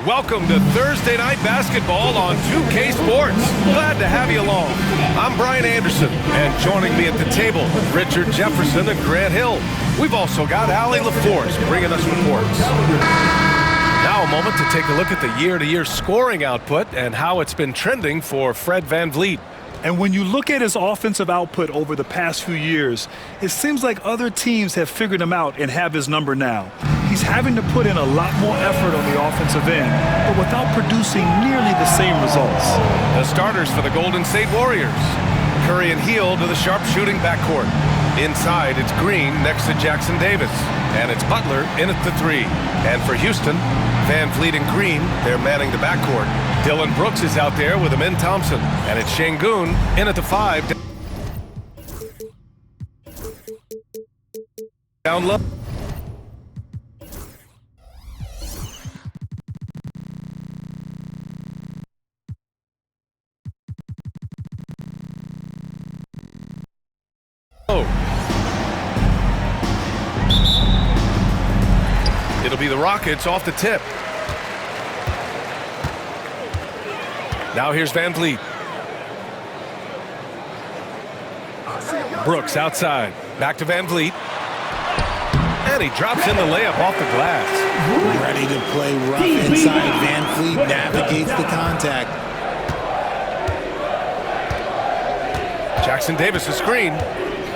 welcome to Thursday Night Basketball on 2K Sports. Glad to have you along. I'm Brian Anderson, and joining me at the table, Richard Jefferson and Grant Hill. We've also got Allie LaForce bringing us reports. Now a moment to take a look at the year-to-year scoring output and how it's been trending for Fred VanVleet. And when you look at his offensive output over the past few years, it seems like other teams have figured him out and have his number now. He's having to put in a lot more effort on the offensive end, but without producing nearly the same results. The starters for the Golden State Warriors. Curry and Hield to the sharpshooting backcourt. Inside, it's Green next to Jackson Davis. And it's Butler in at the 3. And for Houston, VanVleet and Green, they're manning the backcourt. Dylan Brooks is out there with Amin Thompson. And it's Şengün in at the 5. Down low. It'll be the Rockets off the tip. Now here's VanVleet. Brooks outside. Back to VanVleet. And he drops in the layup off the glass. Ready to play rough inside. VanVleet navigates the contact. Jackson Davis a screen.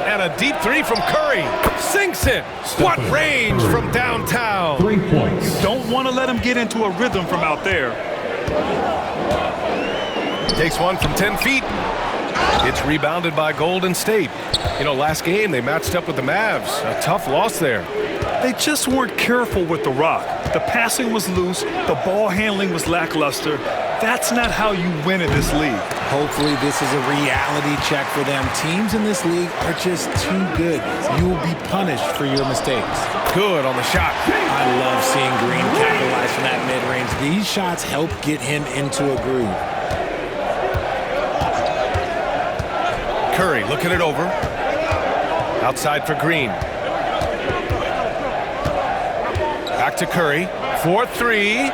And a deep 3 from Curry. Sinks it. What range from downtown. 3 points. You don't want to let him get into a rhythm from out there. Takes one from 10 feet. It's rebounded by Golden State. You know, last game they matched up with the Mavs. A tough loss there. They just weren't careful with the rock. The passing was loose. The ball handling was lackluster. That's not how you win in this league. Hopefully this is a reality check for them. Teams in this league are just too good. You will be punished for your mistakes. Good on the shot. I love seeing Green capitalize from that mid-range. These shots help get him into a groove. Curry looking it over. Outside for Green. Back to Curry. 4-3.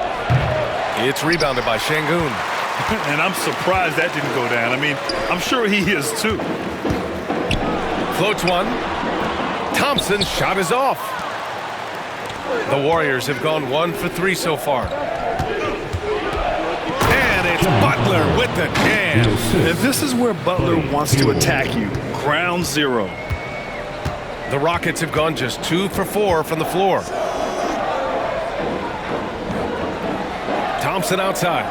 It's rebounded by Şengün. And I'm surprised that didn't go down. I mean, I'm sure he is too. Floats one. Thompson's shot is off. The Warriors have gone 1 for 3 so far. And it's Butler with the jam. And this is where Butler wants to attack you. Ground zero. The Rockets have gone just 2 for 4 from the floor. Thompson outside.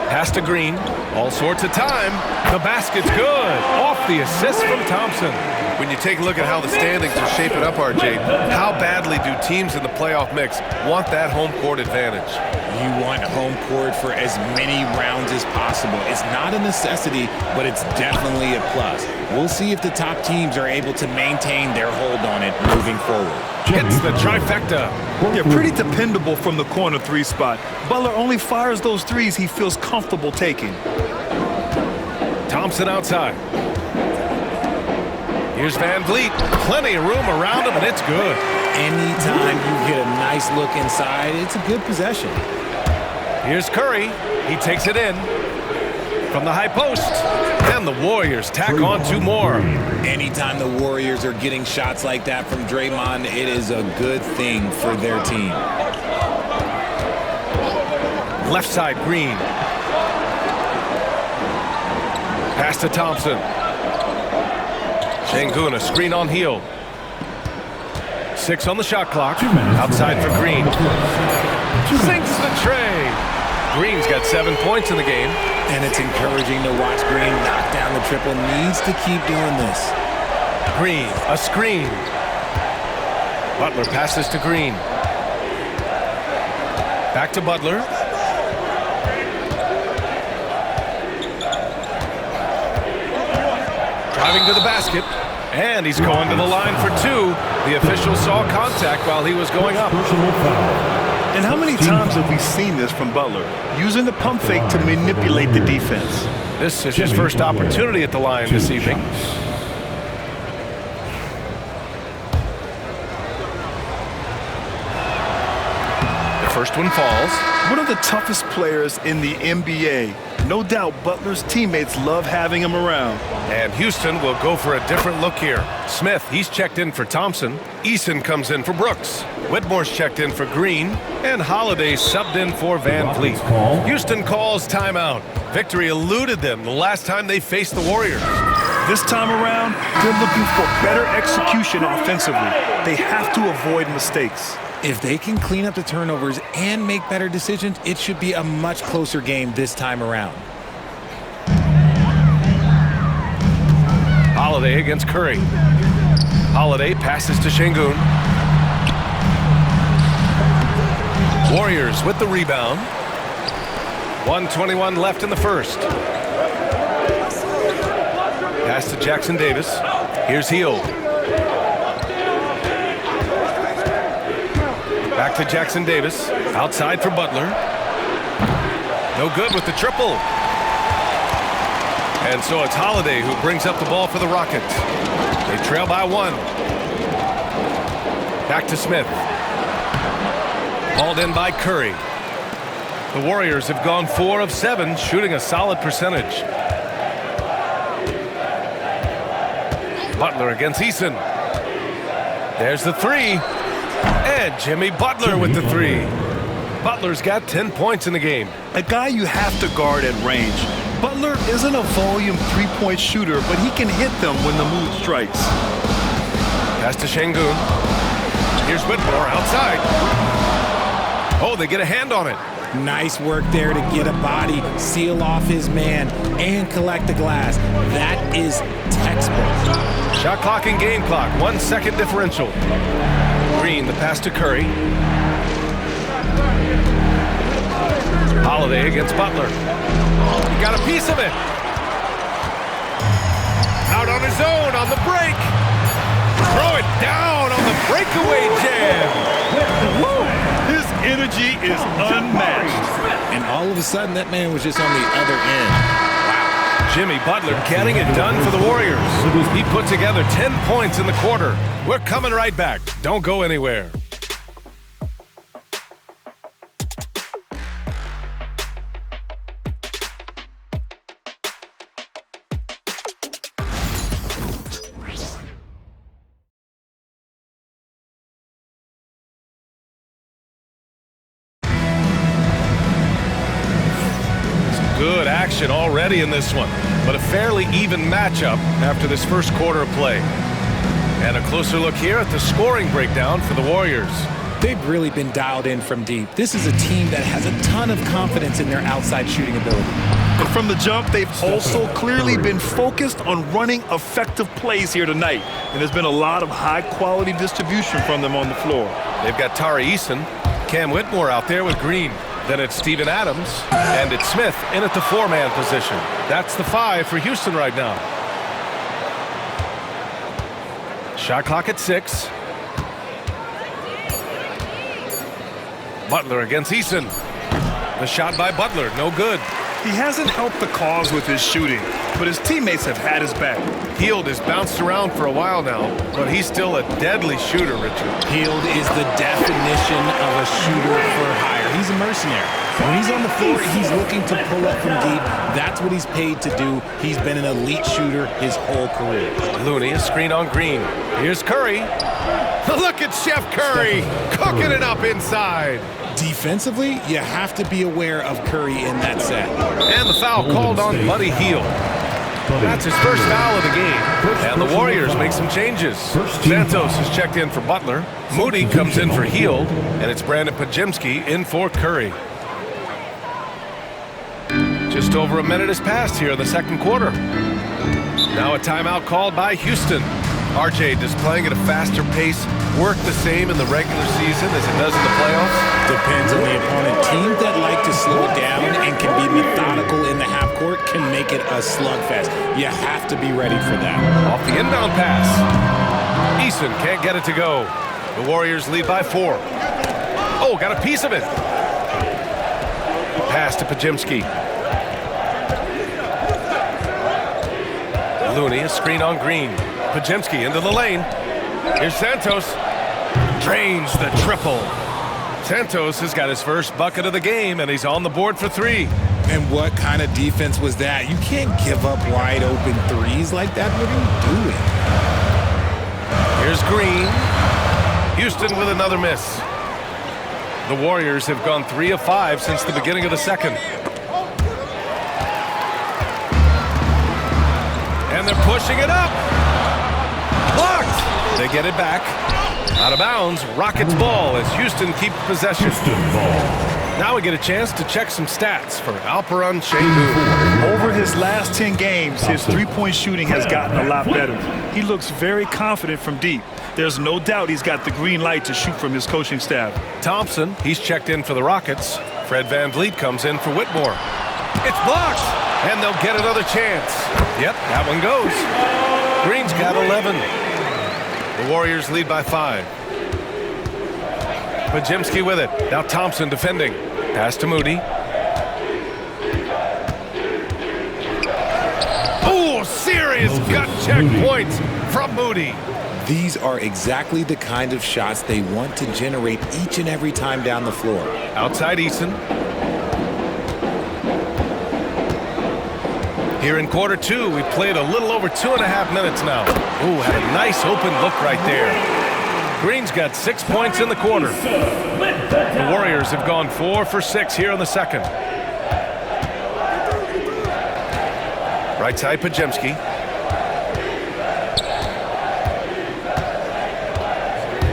Pass to Green. All sorts of time. The basket's good. Off the assist from Thompson. When you take a look at how the standings are shaping up, RJ, how badly do teams in the playoff mix want that home court advantage? You want home court for as many rounds as possible. It's not a necessity, but it's definitely a plus. We'll see if the top teams are able to maintain their hold on it moving forward. Hits the trifecta. Yeah, pretty dependable from the corner 3 spot. Butler only fires those threes he feels comfortable taking. Thompson outside. Here's VanVleet. Plenty of room around him, and it's good. Anytime you get a nice look inside, it's a good possession. Here's Curry. He takes it in from the high post. And the Warriors tack on 2 more. Anytime the Warriors are getting shots like that from Draymond, it is a good thing for their team. Left side, Green. Pass to Thompson. Şengün, a screen on Hield. 6 on the shot clock. Outside for Green. Sinks the tray. Green's got 7 points in the game. And it's encouraging to watch Green knock down the triple. Needs to keep doing this. Green, a screen. Butler passes to Green. Back to Butler. Driving to the basket. And he's going to the line for 2. The official saw contact while he was going up. And how many times have we seen this from Butler? Using the pump fake to manipulate the defense. This is his first opportunity at the line this evening. First one falls. One of the toughest players in the NBA. No doubt Butler's teammates love having him around. And Houston will go for a different look here. Smith, he's checked in for Thompson. Eason comes in for Brooks. Whitmore's checked in for Green. And Holiday subbed in for Van Vliet. Houston calls timeout. Victory eluded them the last time they faced the Warriors. This time around, they're looking for better execution offensively. They have to avoid mistakes. If they can clean up the turnovers and make better decisions, it should be a much closer game this time around. Holiday against Curry. Holiday passes to Şengün. Warriors with the rebound. 1:21 left in the first. Pass to Jackson Davis. Here's Hield. Back to Jackson Davis. Outside for Butler. No good with the triple. And so it's Holiday who brings up the ball for the Rockets. They trail by 1. Back to Smith. Hauled in by Curry. The Warriors have gone 4 of 7, shooting a solid percentage. Butler against Eason. There's the 3. And Jimmy Butler with the 3. Butler's got 10 points in the game. A guy you have to guard at range. Butler isn't a volume three-point shooter, but he can hit them when the mood strikes. Pass to Şengün. Here's Whitmore outside. Oh, they get a hand on it. Nice work there to get a body, seal off his man, and collect the glass. That is textbook. Shot clock and game clock, 1 second differential. Green, the pass to Curry. Holiday against Butler. He got a piece of it. Out on his own on the break. Throw it down on the breakaway jam. Woo! His energy is unmatched. And all of a sudden, that man was just on the other end. Jimmy Butler getting it done for the Warriors. He put together 10 points in the quarter. We're coming right back. Don't go anywhere. Good action already in this one, but a fairly even matchup after this first quarter of play. And a closer look here at the scoring breakdown for the Warriors. They've really been dialed in from deep. This is a team that has a ton of confidence in their outside shooting ability. And from the jump, they've also clearly been focused on running effective plays here tonight. And there's been a lot of high-quality distribution from them on the floor. They've got Tari Eason, Cam Whitmore out there with Green. Then it's Steven Adams, and it's Smith in at the 4-man position. That's the 5 for Houston right now. Shot clock at 6. Butler against Eason. The shot by Butler, no good. He hasn't helped the cause with his shooting, but his teammates have had his back. Hield has bounced around for a while now, but he's still a deadly shooter, Richard. Hield is the definition of a shooter for hire. He's a mercenary. When he's on the floor, he's looking to pull up from deep. That's what he's paid to do. He's been an elite shooter his whole career. Looney, a screen on Green. Here's Curry. Look at Chef Curry cooking it up inside. Defensively, you have to be aware of Curry in that set. And the foul called on Buddy Hield. That's his first foul of the game. And the Warriors make some changes. Santos has checked in for Butler. Moody comes in for Hield. And it's Brandon Podziemski in for Curry. Just over a minute has passed here in the second quarter. Now a timeout called by Houston. RJ displaying at a faster pace, work the same in the regular season as it does in the playoffs? Depends on the opponent. Teams that like to slow down and can be methodical in the half court can make it a slugfest. You have to be ready for that. Off the inbound pass. Eason can't get it to go. The Warriors lead by 4. Oh, got a piece of it. Pass to Podziemski. Looney, a screen on Green. Podziemski into the lane. Here's Santos. Drains the triple. Santos has got his first bucket of the game, and he's on the board for 3. And what kind of defense was that? You can't give up wide open threes like that. What are you doing? Here's Green. Houston with another miss. The Warriors have gone 3 of 5 since the beginning of the second. And they're pushing it up. Blocked. They get it back. Out of bounds, Rockets ball as Houston keeps possession. Now we get a chance to check some stats for Alperen Sengun. Over his last 10 games, his three-point shooting has gotten a lot better. He looks very confident from deep. There's no doubt he's got the green light to shoot from his coaching staff. Thompson, he's checked in for the Rockets. Fred VanVleet comes in for Whitmore. It's blocked, and they'll get another chance. Yep, that one goes. Green's got 11. The Warriors lead by 5. Podziemski with it. Now Thompson defending. Pass to Moody. Oh, serious gut check points from Moody. These are exactly the kind of shots they want to generate each and every time down the floor. Outside Eason. Here in quarter 2, we played a little over 2.5 minutes now. Ooh, had a nice open look right there. Green's got 6 points in the quarter. The Warriors have gone 4 for 6 here in the second. Right side, Podziemski.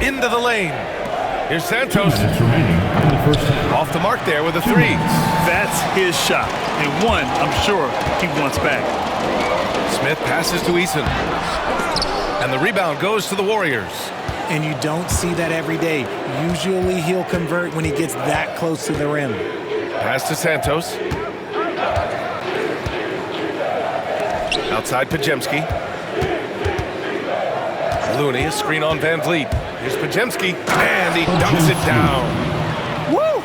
Into the lane. Here's Santos. Off the mark there with a 3. That's his shot, and one I'm sure he wants back. Smith passes to Eason. And the rebound goes to the Warriors. And you don't see that every day. Usually he'll convert when he gets that close to the rim. Pass to Santos. Outside Podziemski. Looney, a screen on VanVleet. Here's Podziemski, and he dunks it down. Woo!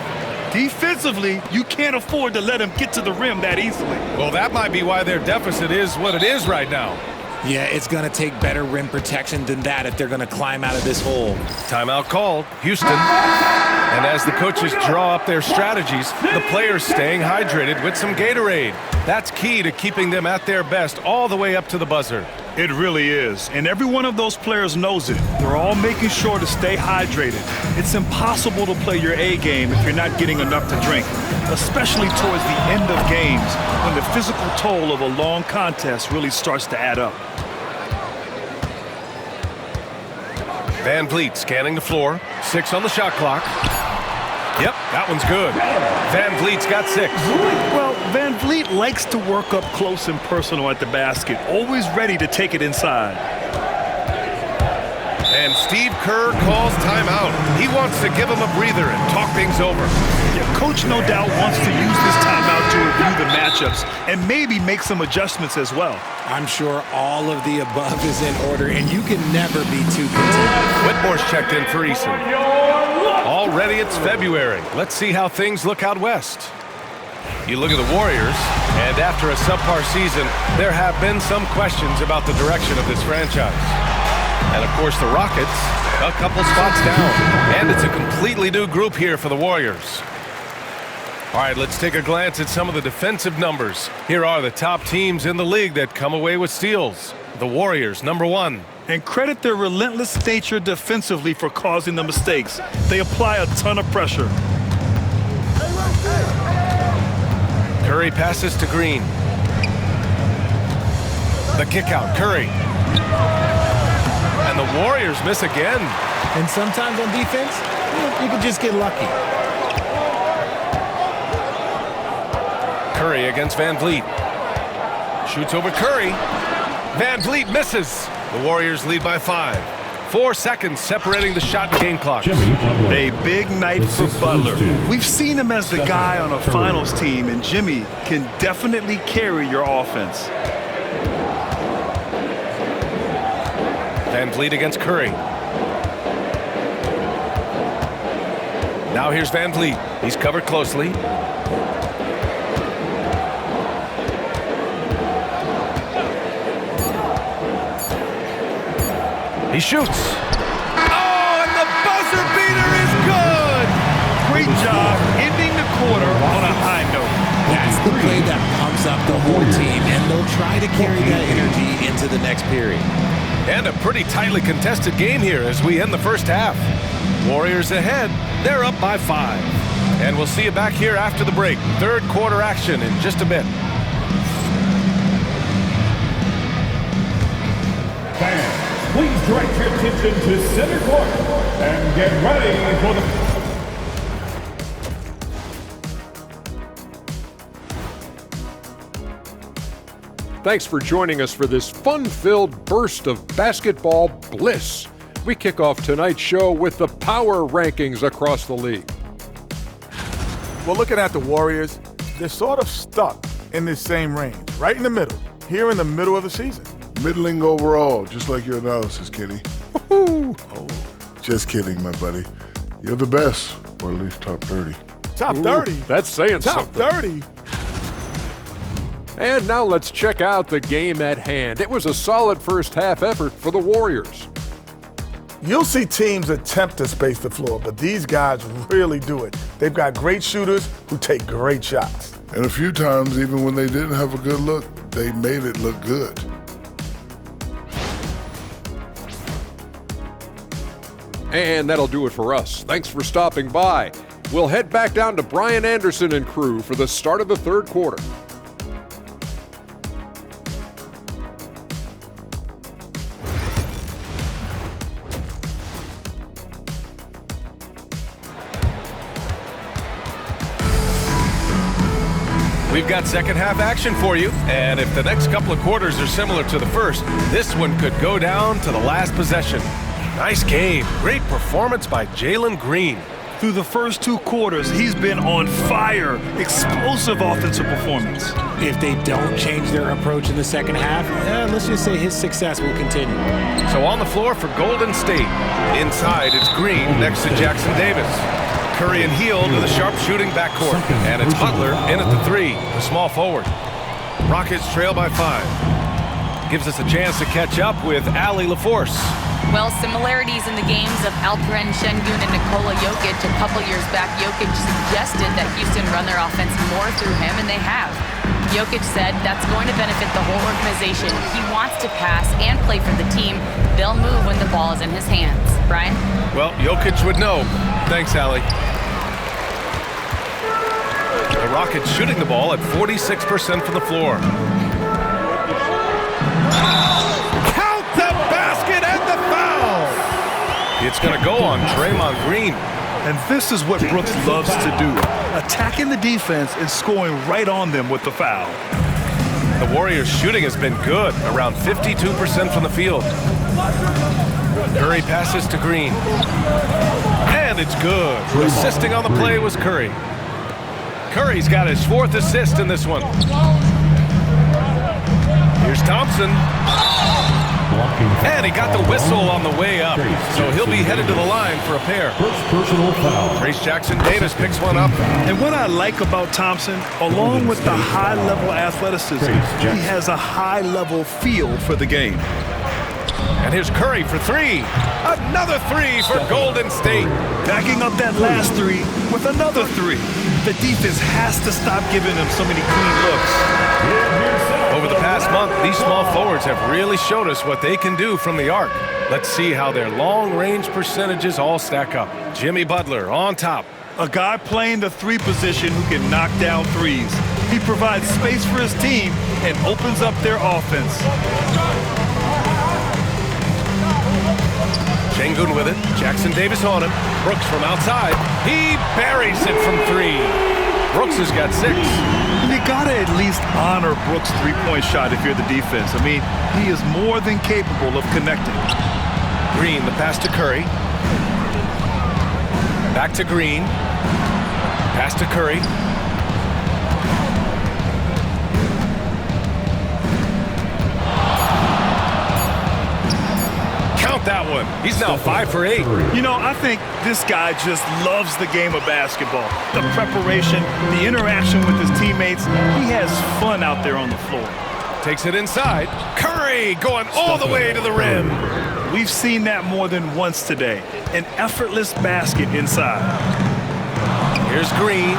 Defensively, you can't afford to let him get to the rim that easily. Well, that might be why their deficit is what it is right now. Yeah, it's going to take better rim protection than that if they're going to climb out of this hole. Timeout called, Houston. And as the coaches draw up their strategies, the players staying hydrated with some Gatorade. That's key to keeping them at their best all the way up to the buzzer. It really is, and every one of those players knows it. They're all making sure to stay hydrated. It's impossible to play your A game if you're not getting enough to drink, especially towards the end of games when the physical toll of a long contest really starts to add up. VanVleet scanning the floor. 6 on the shot clock. Yep, that one's good. VanVleet's got 6. Well, VanVleet likes to work up close and personal at the basket, always ready to take it inside. And Steve Kerr calls timeout. He wants to give him a breather and talk things over. Yeah, Coach no doubt wants to use this timeout to review the matchups and maybe make some adjustments as well. I'm sure all of the above is in order, and you can never be too content. Whitmore's checked in for Eason. Already it's February. Let's see how things look out west. You look at the Warriors, and after a subpar season, there have been some questions about the direction of this franchise. And of course the Rockets, a couple spots down. And it's a completely new group here for the Warriors. All right, let's take a glance at some of the defensive numbers. Here are the top teams in the league that come away with steals. The Warriors, number 1. And credit their relentless nature defensively for causing the mistakes. They apply a ton of pressure. Curry passes to Green. The kick out, Curry. And the Warriors miss again. And sometimes on defense, you can just get lucky. Curry against VanVleet. Shoots over Curry. VanVleet misses. The Warriors lead by 5. 4 seconds separating the shot and game clock. A big night for Butler. We've seen him as the guy on a finals team, and Jimmy can definitely carry your offense. VanVleet against Curry. Now here's VanVleet. He's covered closely. He shoots. Oh, and the buzzer beater is good! quarter on a high note. That's the play that pumps up the whole team, and they'll try to carry that energy into the next period. And a pretty tightly contested game here as we end the first half. Warriors ahead. They're up by 5. And we'll see you back here after the break. Third quarter action in just a bit. Fans, please direct your attention to center court and get ready for the... Thanks for joining us for this fun-filled burst of basketball bliss. We kick off tonight's show with the power rankings across the league. Well, looking at the Warriors, they're sort of stuck in this same range, right in the middle, here in the middle of the season. Middling overall, just like your analysis, Kenny. Oh, just kidding, my buddy. You're the best, or at least top 30. Top 30? That's saying Top something. 30? And now let's check out the game at hand. It was a solid first half effort for the Warriors. You'll see teams attempt to space the floor, but these guys really do it. They've got great shooters who take great shots. And a few times, even when they didn't have a good look, they made it look good. And that'll do it for us. Thanks for stopping by. We'll head back down to Brian Anderson and crew for the start of the third quarter. We've got second half action for you, and if the next couple of quarters are similar to the first, this one could go down to the last possession. Nice game. Great performance by Jalen Green. Through the first 2 quarters, he's been on fire. Explosive offensive performance. If they don't change their approach in the second half, let's just say his success will continue. So on the floor for Golden State. Inside, it's Green next to Jackson Davis. Curry and Hield to the sharp shooting backcourt. And it's Butler in at the 3, the small forward. Rockets trail by 5. Gives us a chance to catch up with Allie LaForce. Well, similarities in the games of Alperen Şengün and Nikola Jokic. A couple years back, Jokic suggested that Houston run their offense more through him, and they have. Jokic said that's going to benefit the whole organization. He wants to pass and play for the team. They'll move when the ball is in his hands. Brian? Well, Jokic would know. Thanks, Allie. The Rockets shooting the ball at 46% from the floor. Count the basket and the foul! It's going to go on Draymond Green. And this is what Brooks loves to do. Attacking the defense and scoring right on them with the foul. The Warriors' shooting has been good, around 52% from the field. Curry passes to Green. And it's good. Assisting on the play was Curry. Curry's got his 4th assist in this one. Here's Thompson. And he got the whistle on the way up. So he'll be headed to the line for a pair. Trace Jackson Davis picks one up. And what I like about Thompson, along with the high-level athleticism, he has a high-level feel for the game. And here's Curry for 3. Another 3 for Golden State. Backing up that last 3 with another 3. The defense has to stop giving them so many clean looks. Over the past month, these small forwards have really showed us what they can do from the arc. Let's see how their long-range percentages all stack up. Jimmy Butler on top. A guy playing the 3 position who can knock down threes. He provides space for his team and opens up their offense. Şengün with it. Jackson Davis on him. Brooks from outside. He buries it from 3. Brooks has got 6. You gotta at least honor Brooks' 3-point shot if you're the defense. I mean, he is more than capable of connecting. Green, the pass to Curry. Back to Green. Pass to Curry. Count that one. He's now 5 for 8. You know, I think this guy just loves the game of basketball. The preparation, the interaction with his teammates. He has fun out there on the floor. Takes it inside. Curry going all the way to the rim. We've seen that more than once today. An effortless basket inside. Here's Green.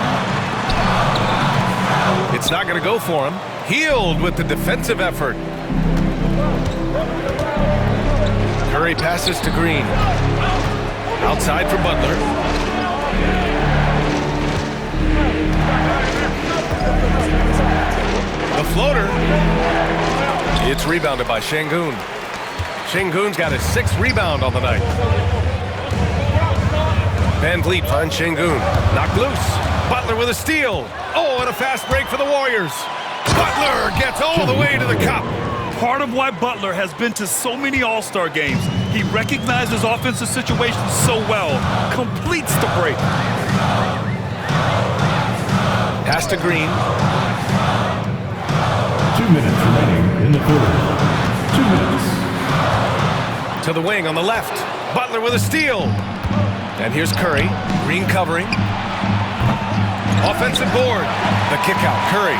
not going to go for him. Healed with the defensive effort. Curry passes to Green. Outside for Butler. The floater. It's rebounded by Şengün. Şengün's got his 6th rebound on the night. Van Vliet finds Şengün. Knocked loose. Butler with a steal. Oh, and a fast break for the Warriors. Butler gets all the way to the cup. Part of why Butler has been to so many All-Star games. He recognizes offensive situations so well. Completes the break. Pass to Green. 2 minutes remaining in the third. 2 minutes. To the wing on the left. Butler with a steal. And here's Curry. Green covering. Offensive board. The kick out. Curry.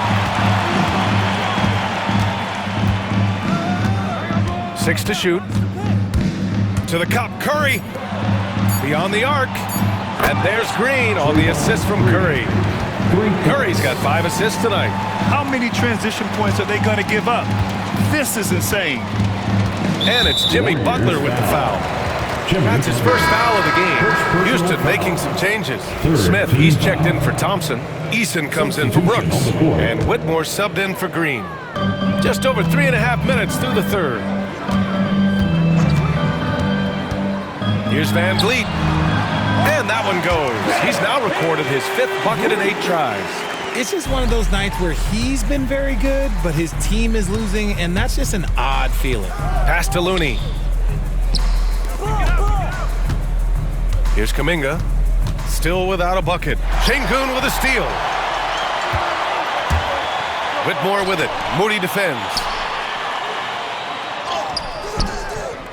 6 to shoot. To the cup. Curry. Beyond the arc. And there's Green on the assist from Curry. Curry's got 5 assists tonight. How many transition points are they going to give up? This is insane. And it's Jimmy Butler with the foul. That's his first foul of the game. Houston making some changes. Smith, he's checked in for Thompson. Eason comes in for Brooks. And Whitmore subbed in for Green. Just over 3.5 minutes through the third. Here's Van Vliet. And that one goes. He's now recorded his 5th bucket in 8 tries. It's just one of those nights where he's been very good, but his team is losing, and that's just an odd feeling. Pass to Looney. Here's Kuminga. Still without a bucket. Şengün with a steal. Whitmore with it. Moody defends.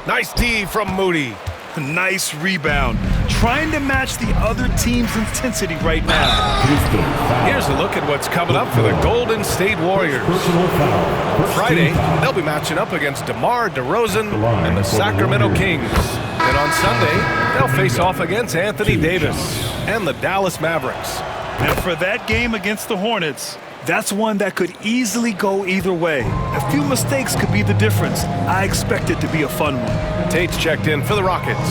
Nice D from Moody. Nice rebound. Trying to match the other team's intensity right now. Here's a look at what's coming up for the Golden State Warriors. Friday, they'll be matching up against DeMar DeRozan and the Sacramento Kings. Then on Sunday, they'll face off against Anthony Davis and the Dallas Mavericks. And for that game against the Hornets, that's one that could easily go either way. A few mistakes could be the difference. I expect it to be a fun one. Tate's checked in for the Rockets.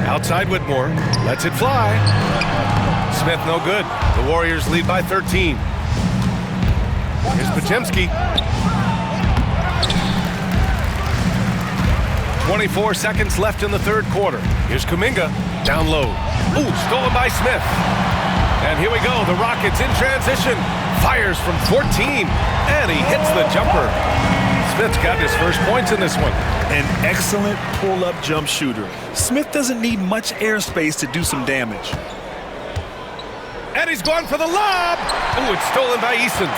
Outside Whitmore, lets it fly. Smith no good. The Warriors lead by 13. Here's Podziemski. 24 seconds left in the third quarter. Here's Kuminga, down low. Ooh, stolen by Smith. And here we go, the Rockets in transition. Fires from 14, and he hits the jumper. Smith's got his first points in this one. An excellent pull-up jump shooter. Smith doesn't need much airspace to do some damage. And he's going for the lob. Ooh, it's stolen by Eason.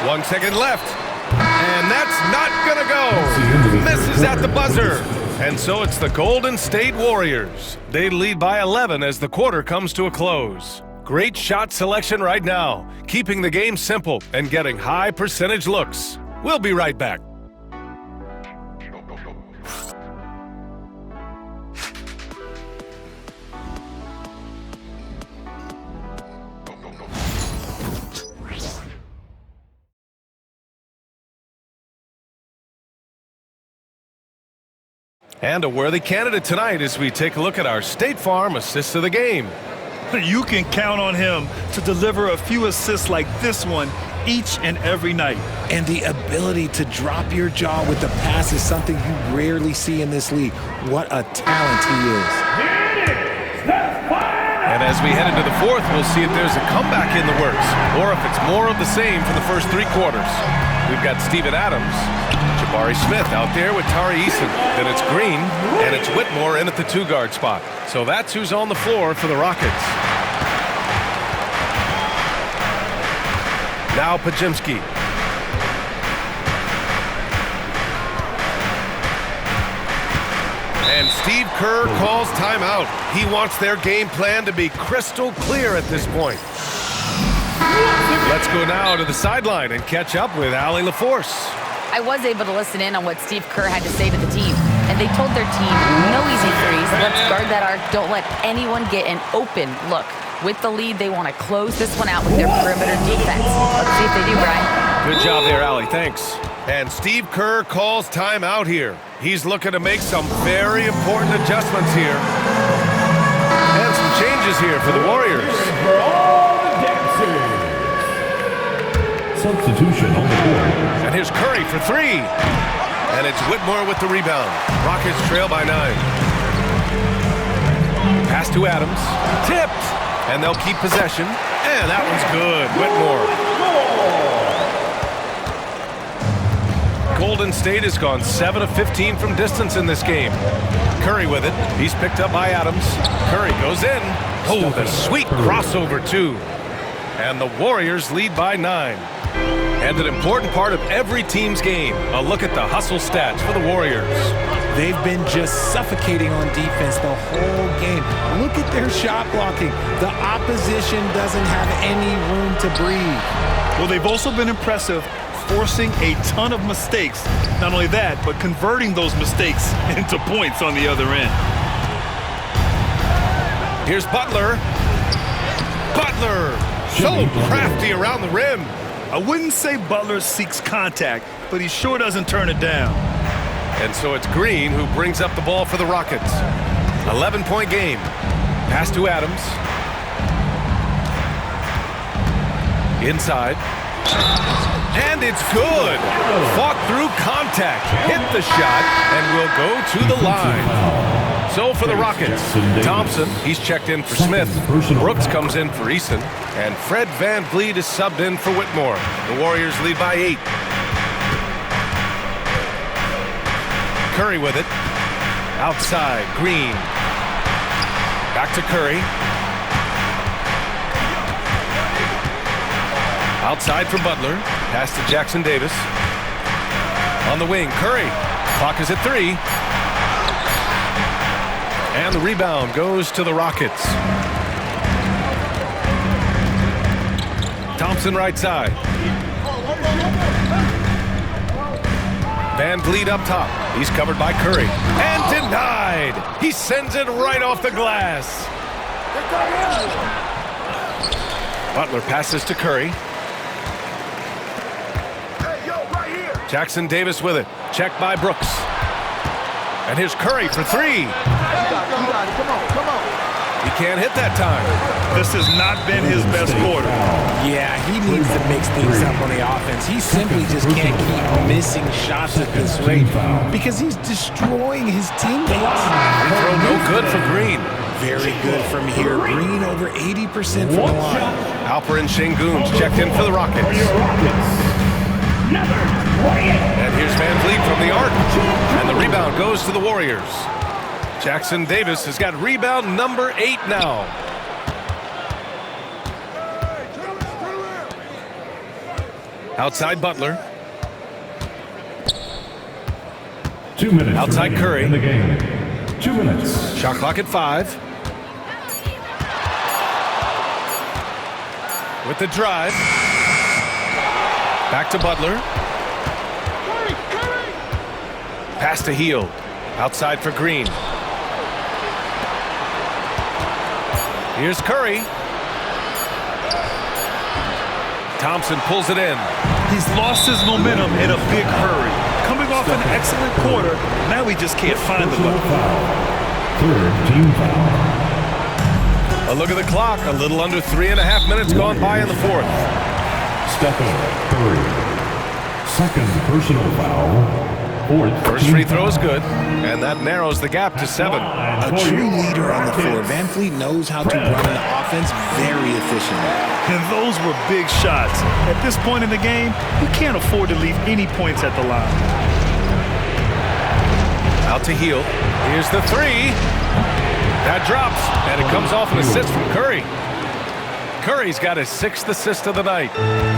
1 second left. And that's not gonna go. Misses at the buzzer. And so it's the Golden State Warriors. They lead by 11 as the quarter comes to a close. Great shot selection right now, keeping the game simple and getting high percentage looks. We'll be right back. And a worthy candidate tonight as we take a look at our State Farm assists of the game. You can count on him to deliver a few assists like this one each and every night. And the ability to drop your jaw with the pass is something you rarely see in this league. What a talent he is. And as we head into the fourth, we'll see if there's a comeback in the works or if it's more of the same for the first 3 quarters. We've got Steven Adams, Jabari Smith out there with Tari Eason. Then it's Green, and it's Whitmore in at the 2-guard spot. So that's who's on the floor for the Rockets. Now Podziemski. And Steve Kerr calls timeout. He wants their game plan to be crystal clear at this point. Let's go now to the sideline and catch up with Allie LaForce. I was able to listen in on what Steve Kerr had to say to the team, and they told their team, no easy threes. Let's guard that arc. Don't let anyone get an open look. With the lead, they want to close this one out with their perimeter defense. Let's see if they do, Brian. Good job there, Allie. Thanks. And Steve Kerr calls timeout here. He's looking to make some very important adjustments here. And some changes here for the Warriors. For all the dancers. Substitution on the board. And here's Curry for three. And it's Whitmore with the rebound. Rockets trail by 9. Pass to Adams. Tipped. And they'll keep possession. And that one's good. Whitmore. Golden State has gone 7 of 15 from distance in this game. Curry with it. He's picked up by Adams. Curry goes in. Oh, the sweet crossover, too. And the Warriors lead by 9. And an important part of every team's game, a look at the hustle stats for the Warriors. They've been just suffocating on defense the whole game. Look at their shot blocking. The opposition doesn't have any room to breathe. Well, they've also been impressive, forcing a ton of mistakes. Not only that, but converting those mistakes into points on the other end. Here's Butler. Butler, so crafty around the rim. I wouldn't say Butler seeks contact, but he sure doesn't turn it down. And so it's Green who brings up the ball for the Rockets. 11-point game. Pass to Adams. Inside. And it's good. Fought through contact. Hit the shot and will go to the line. So for the Rockets, Thompson, he's checked in for Smith. Brooks comes in for Eason. And Fred VanVleet is subbed in for Whitmore. The Warriors lead by 8. Curry with it. Outside, Green. Back to Curry. Outside for Butler. Pass to Jackson Davis. On the wing, Curry. Clock is at 3. And the rebound goes to the Rockets. Thompson right side. VanVleet up top. He's covered by Curry. And denied. He sends it right off the glass. Butler passes to Curry. Jackson Davis with it. Checked by Brooks. And here's Curry for 3. He can't hit that time. This has not been his best quarter. Yeah, he needs to mix things up on the offense. He simply just can't keep missing shots at this rate because he's destroying his teammates. Free throw no good for Green. Very good from here. Green over 80% from the line. Alper and Şengün's checked in for the Rockets. And here's VanVleet from the arc. And the rebound goes to the Warriors. Jackson Davis has got rebound number 8 now. Outside Butler. 2 minutes. Outside Curry. In the game. 2 minutes. Shot clock at 5. With the drive. Back to Butler. Pass to Hield. Outside for Green. Here's Curry. Thompson pulls it in. He's lost his momentum in a big hurry. Coming off an excellent quarter, now he just can't find the ball. Third team foul. A look at the clock. A little under 3.5 minutes gone by in the 4th. Stephen Curry. Second personal foul. First free throw is good, and that narrows the gap to 7. A true leader on the floor. VanVleet knows how to run the offense very efficiently. And those were big shots. At this point in the game, you can't afford to leave any points at the line. Out to Hield. Here's the 3. That drops, and it comes off an assist from Curry. Curry's got his 6th assist of the night.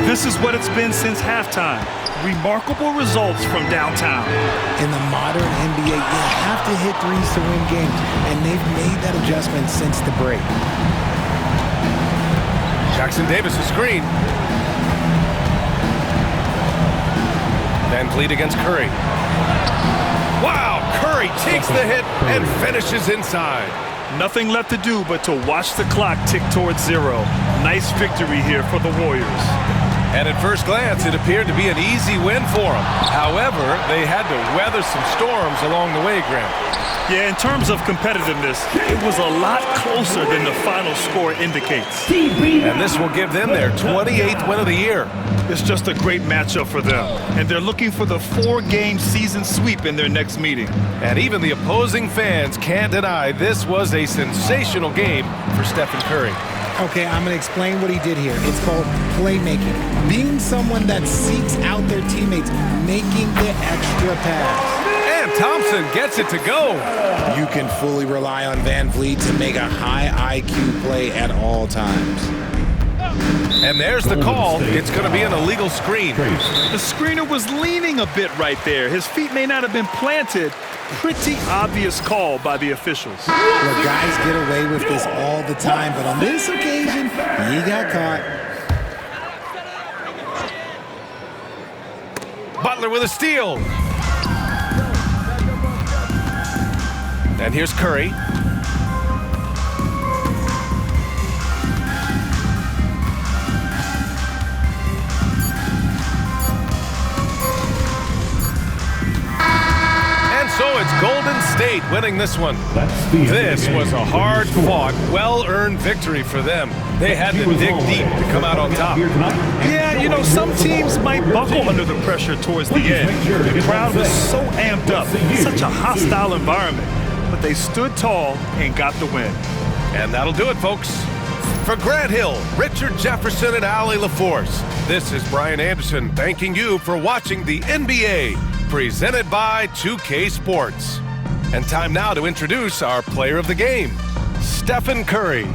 This is what it's been since halftime. Remarkable results from downtown. In the modern NBA, you have to hit threes to win games, and they've made that adjustment since the break. Jackson Davis is screen. VanVleet against Curry. Wow, Curry takes the hit and finishes inside. Nothing left to do but to watch the clock tick towards 0. Nice victory here for the Warriors. And at first glance, it appeared to be an easy win for them. However, they had to weather some storms along the way, Grant. Yeah, in terms of competitiveness, it was a lot closer than the final score indicates. And this will give them their 28th win of the year. It's just a great matchup for them, and they're looking for the 4-game season sweep in their next meeting. And even the opposing fans can't deny this was a sensational game for Stephen Curry. Okay, I'm going to explain what he did here. It's called playmaking. Being someone that seeks out their teammates, making the extra pass. And Thompson gets it to go. You can fully rely on Van Vliet to make a high IQ play at all times. And there's the call. It's going to be an illegal screen. The screener was leaning a bit right there. His feet may not have been planted. Pretty obvious call by the officials. Well, guys get away with this all the time, but on this occasion, he got caught. Butler with a steal. And here's Curry. So it's Golden State winning this one. This was a hard-fought, well-earned victory for them. They had to dig deep to come out on top. Yeah, you know, some teams might buckle under the pressure towards the end. The crowd was so amped up, such a hostile environment. But they stood tall and got the win. And that'll do it, folks. For Grant Hill, Richard Jefferson, and Allie LaForce, this is Brian Anderson thanking you for watching the NBA. Presented by 2K Sports. And time now to introduce our player of the game, Stephen Curry.